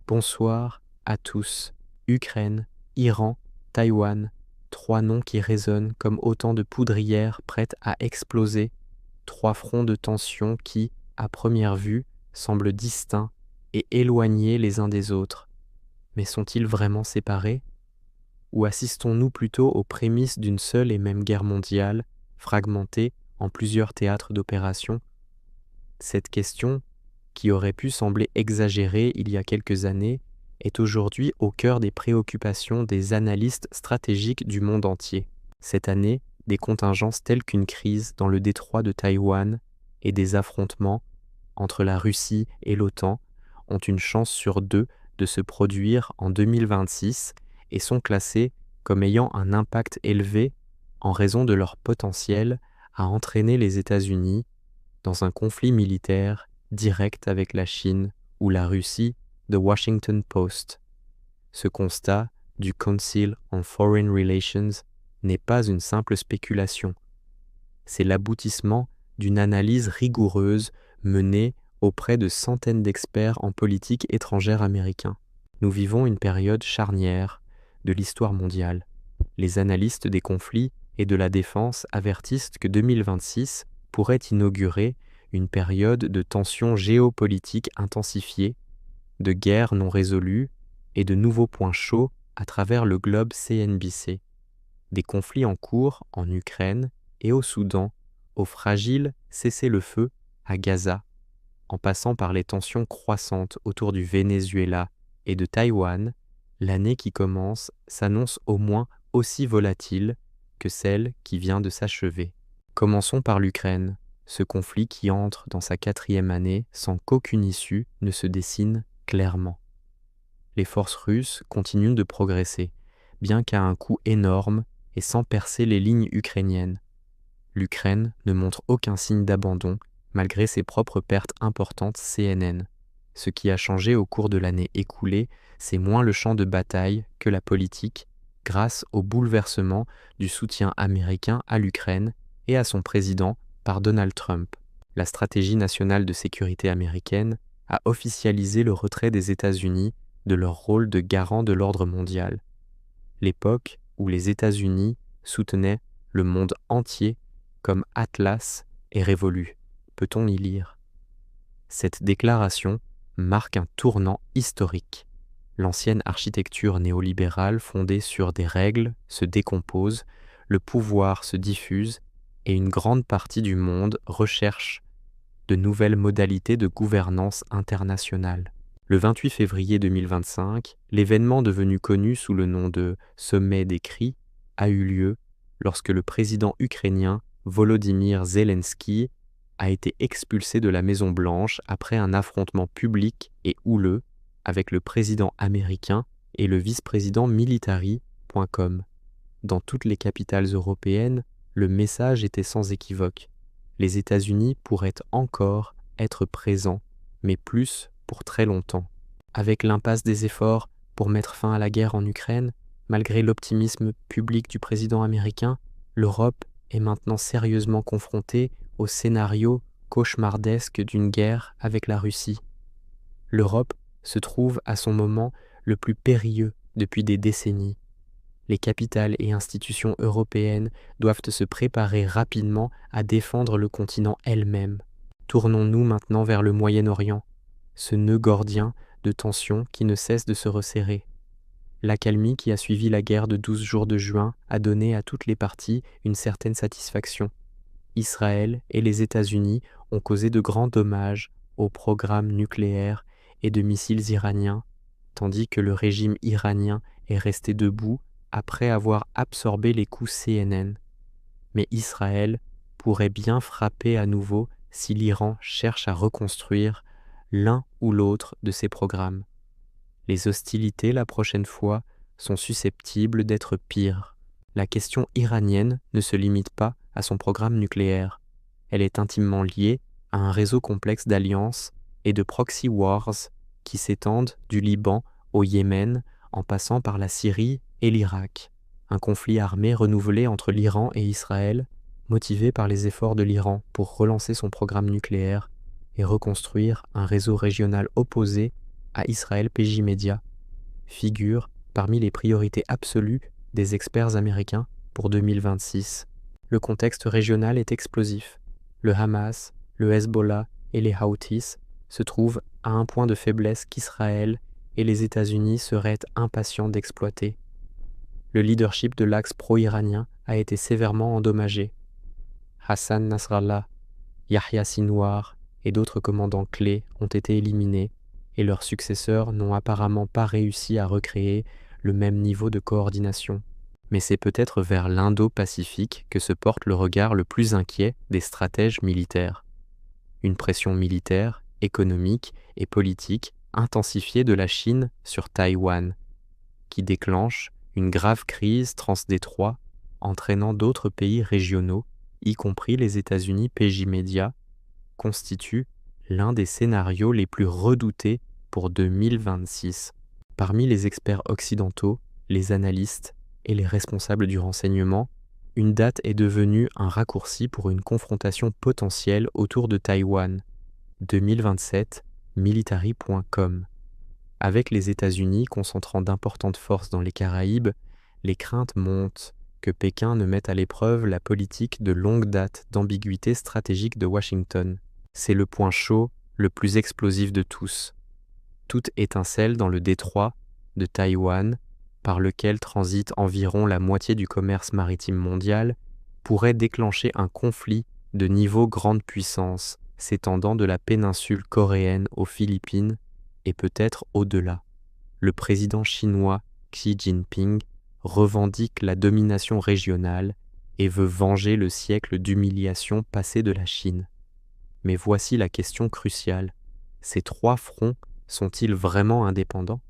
Bonsoir à tous. Ukraine, Iran, Taïwan, trois noms qui résonnent comme autant de poudrières prêtes à exploser, trois fronts de tension qui, à première vue, semblent distincts et éloignés les uns des autres. Mais sont-ils vraiment séparés? Ou assistons-nous plutôt aux prémices d'une seule et même guerre mondiale, fragmentée en plusieurs théâtres d'opération? Cette question, qui aurait pu sembler exagérée il y a quelques années, est aujourd'hui au cœur des préoccupations des analystes stratégiques du monde entier. Cette année, des contingences telles qu'une crise dans le détroit de Taïwan et des affrontements entre la Russie et l'OTAN ont une chance sur deux de se produire en 2026 et sont classés comme ayant un impact élevé en raison de leur potentiel à entraîner les États-Unis dans un conflit militaire direct avec la Chine ou la Russie, The Washington Post. Ce constat du Council on Foreign Relations n'est pas une simple spéculation. C'est l'aboutissement d'une analyse rigoureuse menée auprès de centaines d'experts en politique étrangère américains. Nous vivons une période charnière de l'histoire mondiale. Les analystes des conflits et de la défense avertissent que 2026 pourrait inaugurer une période de tensions géopolitiques intensifiées, de guerres non résolues et de nouveaux points chauds à travers le globe CNBC. Des conflits en cours en Ukraine et au Soudan, au fragile cessez-le-feu à Gaza, en passant par les tensions croissantes autour du Venezuela et de Taïwan, l'année qui commence s'annonce au moins aussi volatile que celle qui vient de s'achever. Commençons par l'Ukraine, ce conflit qui entre dans sa 4e année sans qu'aucune issue ne se dessine clairement. Les forces russes continuent de progresser, bien qu'à un coût énorme et sans percer les lignes ukrainiennes. L'Ukraine ne montre aucun signe d'abandon malgré ses propres pertes importantes CNN. Ce qui a changé au cours de l'année écoulée, c'est moins le champ de bataille que la politique, grâce au bouleversement du soutien américain à l'Ukraine et à son président par Donald Trump. La stratégie nationale de sécurité américaine a officialisé le retrait des États-Unis de leur rôle de garant de l'ordre mondial. L'époque où les États-Unis soutenaient le monde entier comme Atlas est révolue, peut-on y lire. Cette déclaration marque un tournant historique. L'ancienne architecture néolibérale fondée sur des règles se décompose, le pouvoir se diffuse et une grande partie du monde recherche de nouvelles modalités de gouvernance internationale. Le 28 février 2025, l'événement devenu connu sous le nom de Sommet des cris a eu lieu lorsque le président ukrainien Volodymyr Zelensky a été expulsé de la Maison-Blanche après un affrontement public et houleux avec le président américain et le vice-président Military.com. Dans toutes les capitales européennes, le message était sans équivoque. Les États-Unis pourraient encore être présents, mais plus pour très longtemps. Avec l'impasse des efforts pour mettre fin à la guerre en Ukraine, malgré l'optimisme public du président américain, l'Europe est maintenant sérieusement confrontée au scénario cauchemardesque d'une guerre avec la Russie. L'Europe se trouve à son moment le plus périlleux depuis des décennies. Les capitales et institutions européennes doivent se préparer rapidement à défendre le continent elles-mêmes. Tournons-nous maintenant vers le Moyen-Orient, ce nœud gordien de tensions qui ne cesse de se resserrer. L'accalmie qui a suivi la guerre de 12 jours de juin a donné à toutes les parties une certaine satisfaction. Israël et les États-Unis ont causé de grands dommages aux programmes nucléaires et de missiles iraniens, tandis que le régime iranien est resté debout après avoir absorbé les coups CNN. Mais Israël pourrait bien frapper à nouveau si l'Iran cherche à reconstruire l'un ou l'autre de ses programmes. Les hostilités la prochaine fois sont susceptibles d'être pires. La question iranienne ne se limite pas à son programme nucléaire. Elle est intimement liée à un réseau complexe d'alliances et de proxy wars qui s'étendent du Liban au Yémen en passant par la Syrie et l'Irak. Un conflit armé renouvelé entre l'Iran et Israël, motivé par les efforts de l'Iran pour relancer son programme nucléaire et reconstruire un réseau régional opposé à Israël PJ Media, figure parmi les priorités absolues des experts américains pour 2026. Le contexte régional est explosif. Le Hamas, le Hezbollah et les Houthis se trouvent à un point de faiblesse qu'Israël et les États-Unis seraient impatients d'exploiter. Le leadership de l'axe pro-iranien a été sévèrement endommagé. Hassan Nasrallah, Yahya Sinwar et d'autres commandants clés ont été éliminés et leurs successeurs n'ont apparemment pas réussi à recréer le même niveau de coordination. Mais c'est peut-être vers l'Indo-Pacifique que se porte le regard le plus inquiet des stratèges militaires. Une pression militaire, économique et politique intensifiée de la Chine sur Taïwan, qui déclenche une grave crise transdétroit entraînant d'autres pays régionaux, y compris les États-Unis PJ Media, constitue l'un des scénarios les plus redoutés pour 2026. Parmi les experts occidentaux, les analystes et les responsables du renseignement, une date est devenue un raccourci pour une confrontation potentielle autour de Taïwan. 2027, military.com. Avec les États-Unis concentrant d'importantes forces dans les Caraïbes, les craintes montent que Pékin ne mette à l'épreuve la politique de longue date d'ambiguïté stratégique de Washington. C'est le point chaud, le plus explosif de tous. Toute étincelle dans le détroit de Taïwan, par lequel transite environ la moitié du commerce maritime mondial, pourrait déclencher un conflit de niveau grande puissance s'étendant de la péninsule coréenne aux Philippines et peut-être au-delà. Le président chinois Xi Jinping revendique la domination régionale et veut venger le siècle d'humiliation passé de la Chine. Mais voici la question cruciale. Ces trois fronts sont-ils vraiment indépendants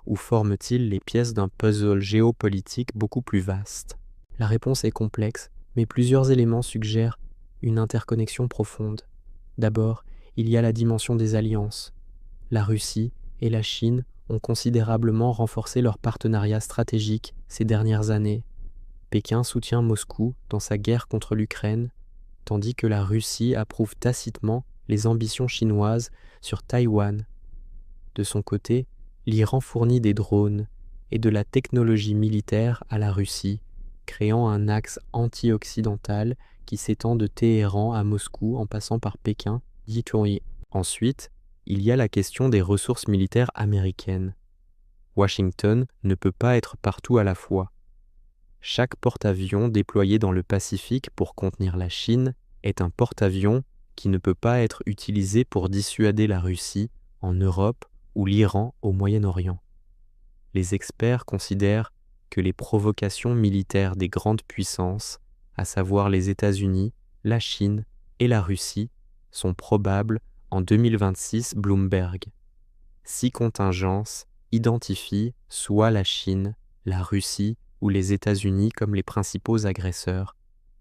ou forment-ils les pièces d'un puzzle géopolitique beaucoup plus vaste? La réponse est complexe, mais plusieurs éléments suggèrent une interconnexion profonde. D'abord, il y a la dimension des alliances. La Russie et la Chine ont considérablement renforcé leur partenariat stratégique ces dernières années. Pékin soutient Moscou dans sa guerre contre l'Ukraine, tandis que la Russie approuve tacitement les ambitions chinoises sur Taïwan. De son côté, l'Iran fournit des drones et de la technologie militaire à la Russie, créant un axe anti-occidental qui s'étend de Téhéran à Moscou en passant par Pékin, dit-on. Ensuite, il y a la question des ressources militaires américaines. Washington ne peut pas être partout à la fois. Chaque porte-avions déployé dans le Pacifique pour contenir la Chine est un porte-avions qui ne peut pas être utilisé pour dissuader la Russie en Europe ou l'Iran au Moyen-Orient. Les experts considèrent que les provocations militaires des grandes puissances, à savoir les États-Unis, la Chine et la Russie, sont probables en 2026 Bloomberg. 6 contingences identifient soit la Chine, la Russie ou les États-Unis comme les principaux agresseurs,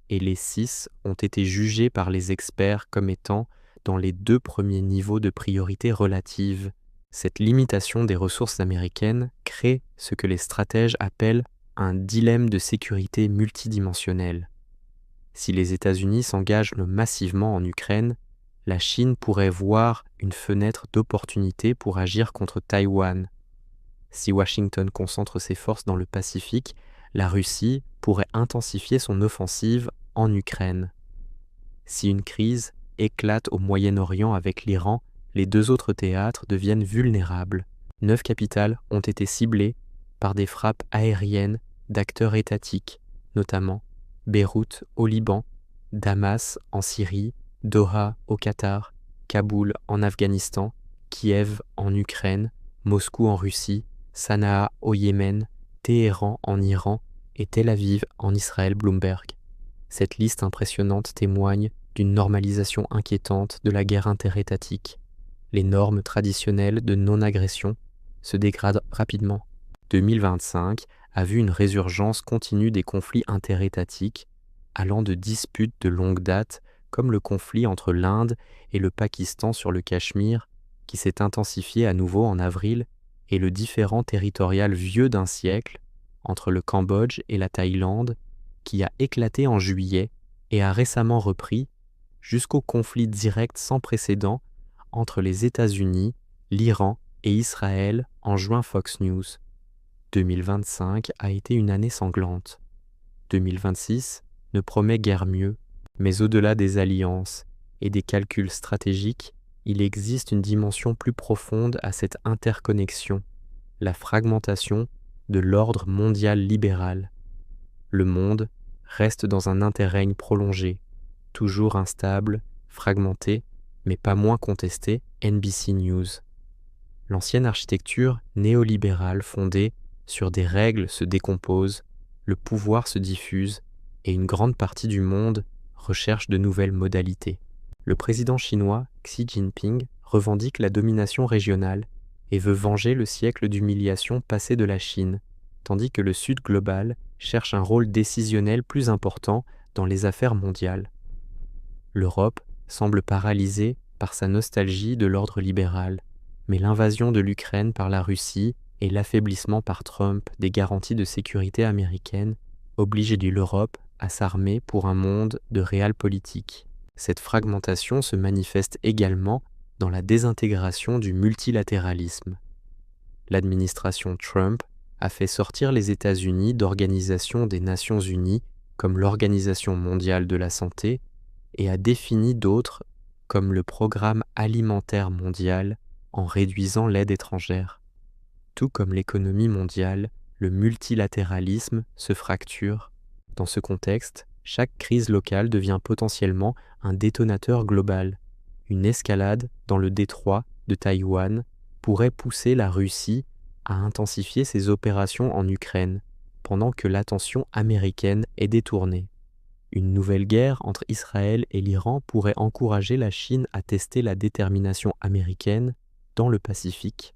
et les 6 ont été jugés par les experts comme étant dans les 2 premiers niveaux de priorité relative. Cette limitation des ressources américaines crée ce que les stratèges appellent un dilemme de sécurité multidimensionnel. Si les États-Unis s'engagent massivement en Ukraine, la Chine pourrait voir une fenêtre d'opportunité pour agir contre Taïwan. Si Washington concentre ses forces dans le Pacifique, la Russie pourrait intensifier son offensive en Ukraine. Si une crise éclate au Moyen-Orient avec l'Iran, les 2 autres théâtres deviennent vulnérables. 9 capitales ont été ciblées par des frappes aériennes d'acteurs étatiques, notamment Beyrouth au Liban, Damas en Syrie, Doha au Qatar, Kaboul en Afghanistan, Kiev en Ukraine, Moscou en Russie, Sanaa au Yémen, Téhéran en Iran et Tel Aviv en Israël. Bloomberg. Cette liste impressionnante témoigne d'une normalisation inquiétante de la guerre interétatique. Les normes traditionnelles de non-agression se dégradent rapidement. 2025 a vu une résurgence continue des conflits interétatiques, allant de disputes de longue date, comme le conflit entre l'Inde et le Pakistan sur le Cachemire, qui s'est intensifié à nouveau en avril, et le différend territorial vieux d'un siècle, entre le Cambodge et la Thaïlande, qui a éclaté en juillet et a récemment repris, jusqu'au conflit direct sans précédent entre les États-Unis, l'Iran et Israël en juin Fox News. 2025 a été une année sanglante. 2026 ne promet guère mieux, mais au-delà des alliances et des calculs stratégiques, il existe une dimension plus profonde à cette interconnexion, la fragmentation de l'ordre mondial libéral. Le monde reste dans un interrègne prolongé, toujours instable, fragmenté, mais pas moins contesté, NBC News. L'ancienne architecture néolibérale fondée sur des règles se décompose, le pouvoir se diffuse et une grande partie du monde recherche de nouvelles modalités. Le président chinois Xi Jinping revendique la domination régionale et veut venger le siècle d'humiliation passé de la Chine, tandis que le Sud global cherche un rôle décisionnel plus important dans les affaires mondiales. L'Europe semble paralysée par sa nostalgie de l'ordre libéral, mais l'invasion de l'Ukraine par la Russie et l'affaiblissement par Trump des garanties de sécurité américaines obligent l'Europe à s'armer pour un monde de realpolitik. Cette fragmentation se manifeste également dans la désintégration du multilatéralisme. L'administration Trump a fait sortir les États-Unis d'organisations des Nations Unies comme l'Organisation mondiale de la santé et a défini d'autres comme le Programme alimentaire mondial en réduisant l'aide étrangère. Tout comme l'économie mondiale, le multilatéralisme se fracture. Dans ce contexte, chaque crise locale devient potentiellement un détonateur global. Une escalade dans le détroit de Taïwan pourrait pousser la Russie à intensifier ses opérations en Ukraine, pendant que l'attention américaine est détournée. Une nouvelle guerre entre Israël et l'Iran pourrait encourager la Chine à tester la détermination américaine dans le Pacifique.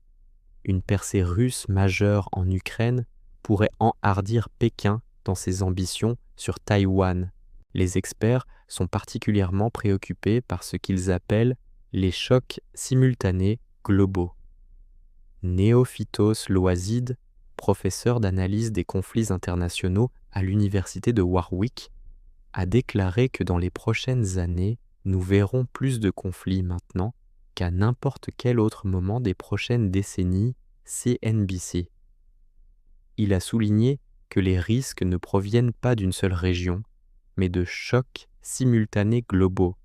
Une percée russe majeure en Ukraine pourrait enhardir Pékin dans ses ambitions sur Taïwan. Les experts sont particulièrement préoccupés par ce qu'ils appellent les chocs simultanés globaux. Néophytos Loazid, professeur d'analyse des conflits internationaux à l'université de Warwick, a déclaré que dans les prochaines années, nous verrons plus de conflits maintenant qu'à n'importe quel autre moment des prochaines décennies, CNBC. Il a souligné que les risques ne proviennent pas d'une seule région, mais de chocs simultanés globaux,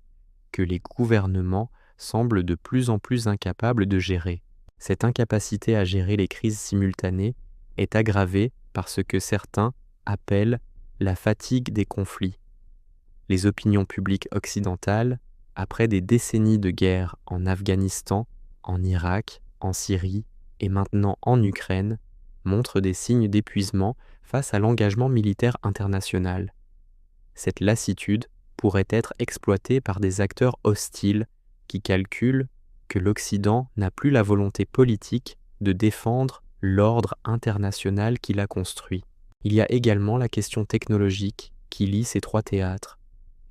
que les gouvernements semblent de plus en plus incapables de gérer. Cette incapacité à gérer les crises simultanées est aggravée par ce que certains appellent la fatigue des conflits. Les opinions publiques occidentales, après des décennies de guerre en Afghanistan, en Irak, en Syrie et maintenant en Ukraine, montrent des signes d'épuisement face à l'engagement militaire international. Cette lassitude pourrait être exploitée par des acteurs hostiles qui calculent que l'Occident n'a plus la volonté politique de défendre l'ordre international qu'il a construit. Il y a également la question technologique qui lie ces trois théâtres.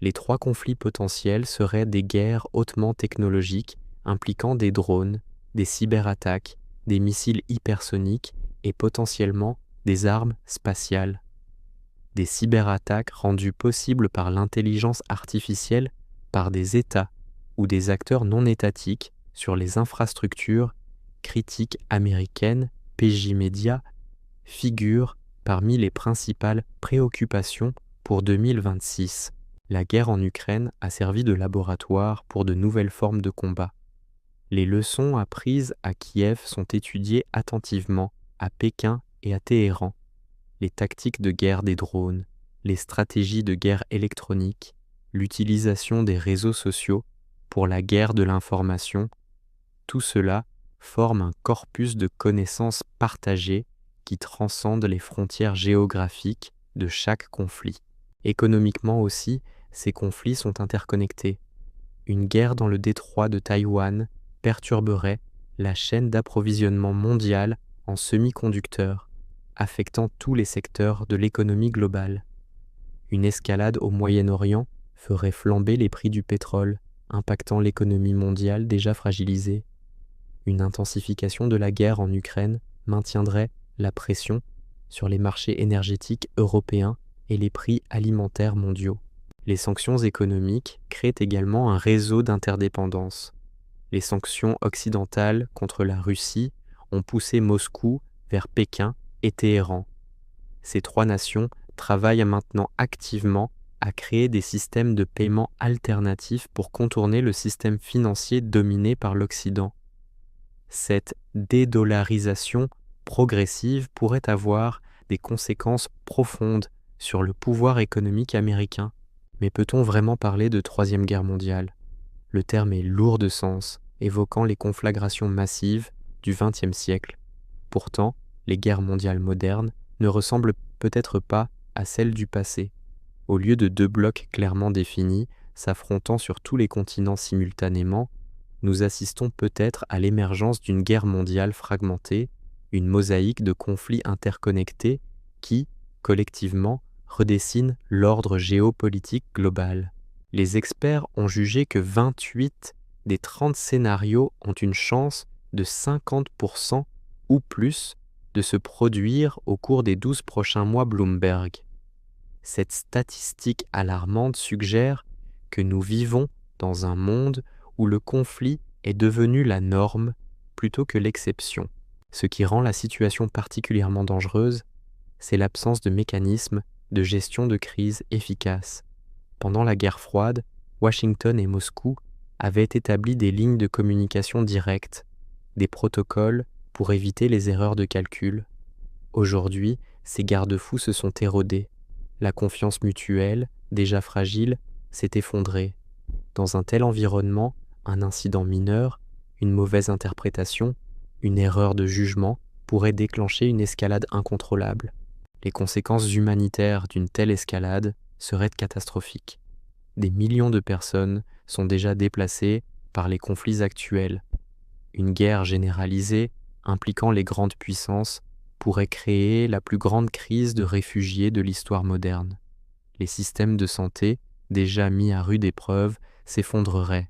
Les trois conflits potentiels seraient des guerres hautement technologiques impliquant des drones, des cyberattaques, des missiles hypersoniques et potentiellement des armes spatiales. Des cyberattaques rendues possibles par l'intelligence artificielle par des États ou des acteurs non étatiques sur les infrastructures critiques américaines, PJ Media, figurent parmi les principales préoccupations pour 2026. La guerre en Ukraine a servi de laboratoire pour de nouvelles formes de combat. Les leçons apprises à Kiev sont étudiées attentivement à Pékin et à Téhéran. Les tactiques de guerre des drones, les stratégies de guerre électronique, l'utilisation des réseaux sociaux pour la guerre de l'information, tout cela forme un corpus de connaissances partagées qui transcende les frontières géographiques de chaque conflit. Économiquement aussi, ces conflits sont interconnectés. Une guerre dans le détroit de Taïwan perturberait la chaîne d'approvisionnement mondiale en semi-conducteurs, affectant tous les secteurs de l'économie globale. Une escalade au Moyen-Orient ferait flamber les prix du pétrole, impactant l'économie mondiale déjà fragilisée. Une intensification de la guerre en Ukraine maintiendrait la pression sur les marchés énergétiques européens et les prix alimentaires mondiaux. Les sanctions économiques créent également un réseau d'interdépendance. Les sanctions occidentales contre la Russie ont poussé Moscou vers Pékin et Téhéran. Ces trois nations travaillent maintenant activement à créer des systèmes de paiement alternatifs pour contourner le système financier dominé par l'Occident. Cette dédollarisation progressive pourrait avoir des conséquences profondes sur le pouvoir économique américain. Mais peut-on vraiment parler de Troisième Guerre mondiale ? Le terme est lourd de sens, évoquant les conflagrations massives du XXe siècle. Pourtant, les guerres mondiales modernes ne ressemblent peut-être pas à celles du passé. Au lieu de deux blocs clairement définis, s'affrontant sur tous les continents simultanément, nous assistons peut-être à l'émergence d'une guerre mondiale fragmentée, une mosaïque de conflits interconnectés qui, collectivement, redessinent l'ordre géopolitique global. Les experts ont jugé que 28 des 30 scénarios ont une chance de 50% ou plus de se produire au cours des 12 prochains mois Bloomberg. Cette statistique alarmante suggère que nous vivons dans un monde où le conflit est devenu la norme plutôt que l'exception. Ce qui rend la situation particulièrement dangereuse, c'est l'absence de mécanismes de gestion de crise efficaces. Pendant la guerre froide, Washington et Moscou avaient établi des lignes de communication directes, des protocoles pour éviter les erreurs de calcul. Aujourd'hui, ces garde-fous se sont érodés. La confiance mutuelle, déjà fragile, s'est effondrée. Dans un tel environnement, un incident mineur, une mauvaise interprétation, une erreur de jugement pourrait déclencher une escalade incontrôlable. Les conséquences humanitaires d'une telle escalade seraient catastrophiques. Des millions de personnes sont déjà déplacées par les conflits actuels. Une guerre généralisée impliquant les grandes puissances pourrait créer la plus grande crise de réfugiés de l'histoire moderne. Les systèmes de santé, déjà mis à rude épreuve, s'effondreraient.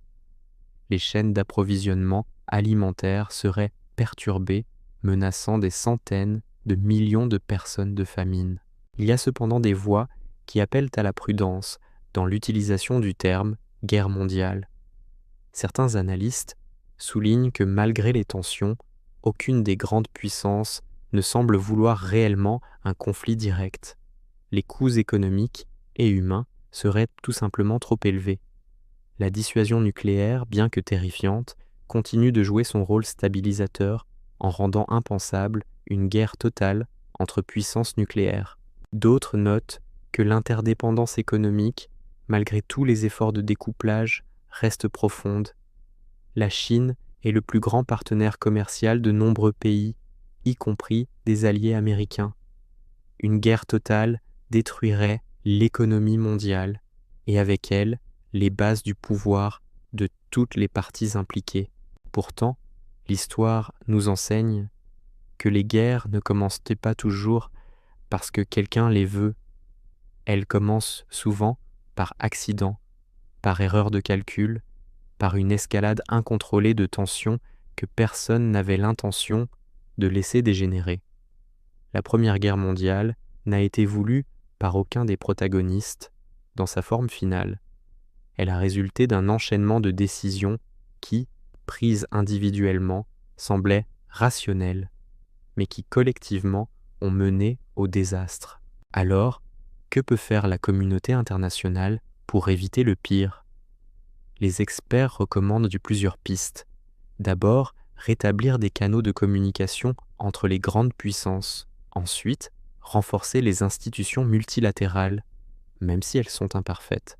Les chaînes d'approvisionnement alimentaire seraient perturbées, menaçant des centaines de millions de personnes de famine. Il y a cependant des voix qui appellent à la prudence dans l'utilisation du terme « guerre mondiale ». Certains analystes soulignent que malgré les tensions, aucune des grandes puissances ne semble vouloir réellement un conflit direct. Les coûts économiques et humains seraient tout simplement trop élevés. La dissuasion nucléaire, bien que terrifiante, continue de jouer son rôle stabilisateur en rendant impensable une guerre totale entre puissances nucléaires. D'autres notent que l'interdépendance économique, malgré tous les efforts de découplage, reste profonde. La Chine est le plus grand partenaire commercial de nombreux pays, y compris des alliés américains. Une guerre totale détruirait l'économie mondiale et avec elle les bases du pouvoir de toutes les parties impliquées. Pourtant, l'histoire nous enseigne que les guerres ne commencent pas toujours parce que quelqu'un les veut. Elles commencent souvent par accident, par erreur de calcul, par une escalade incontrôlée de tensions que personne n'avait l'intention de laisser dégénérer. La Première Guerre mondiale n'a été voulue par aucun des protagonistes dans sa forme finale. Elle a résulté d'un enchaînement de décisions qui, prises individuellement, semblaient rationnelles, mais qui collectivement ont mené au désastre. Alors, que peut faire la communauté internationale pour éviter le pire ? Les experts recommandent plusieurs pistes. D'abord, rétablir des canaux de communication entre les grandes puissances. Ensuite, renforcer les institutions multilatérales, même si elles sont imparfaites.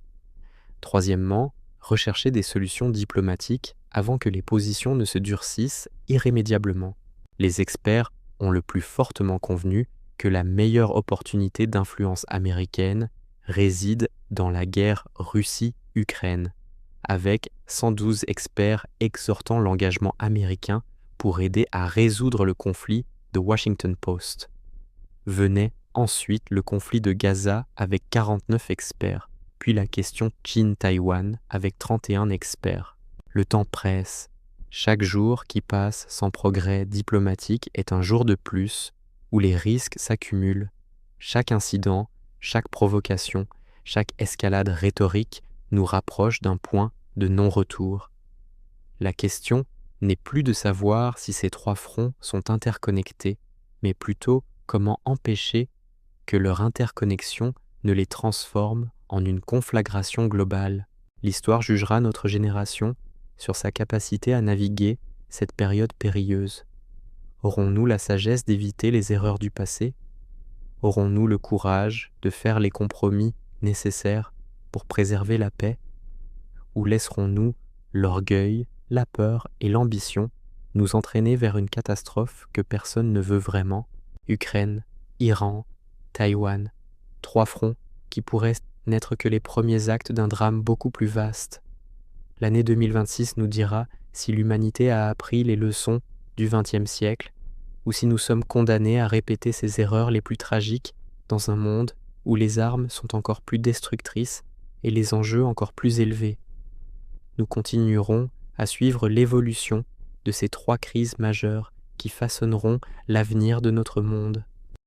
Troisièmement, rechercher des solutions diplomatiques avant que les positions ne se durcissent irrémédiablement. Les experts ont le plus fortement convenu que la meilleure opportunité d'influence américaine réside dans la guerre Russie-Ukraine, avec 112 experts exhortant l'engagement américain pour aider à résoudre le conflit de Washington Post. Venait ensuite le conflit de Gaza avec 49 experts, puis la question Chine-Taïwan avec 31 experts. Le temps presse. Chaque jour qui passe sans progrès diplomatique est un jour de plus où les risques s'accumulent. Chaque incident, chaque provocation, chaque escalade rhétorique nous rapproche d'un point de non-retour. La question n'est plus de savoir si ces trois fronts sont interconnectés, mais plutôt comment empêcher que leur interconnexion ne les transforme en une conflagration globale. L'histoire jugera notre génération sur sa capacité à naviguer cette période périlleuse. Aurons-nous la sagesse d'éviter les erreurs du passé? Aurons-nous le courage de faire les compromis nécessaires pour préserver la paix? Ou laisserons-nous l'orgueil, la peur et l'ambition nous entraîner vers une catastrophe que personne ne veut vraiment? Ukraine, Iran, Taïwan, trois fronts qui pourraient n'être que les premiers actes d'un drame beaucoup plus vaste. L'année 2026 nous dira si l'humanité a appris les leçons du XXe siècle ou si nous sommes condamnés à répéter ces erreurs les plus tragiques dans un monde où les armes sont encore plus destructrices et les enjeux encore plus élevés. Nous continuerons à suivre l'évolution de ces trois crises majeures qui façonneront l'avenir de notre monde.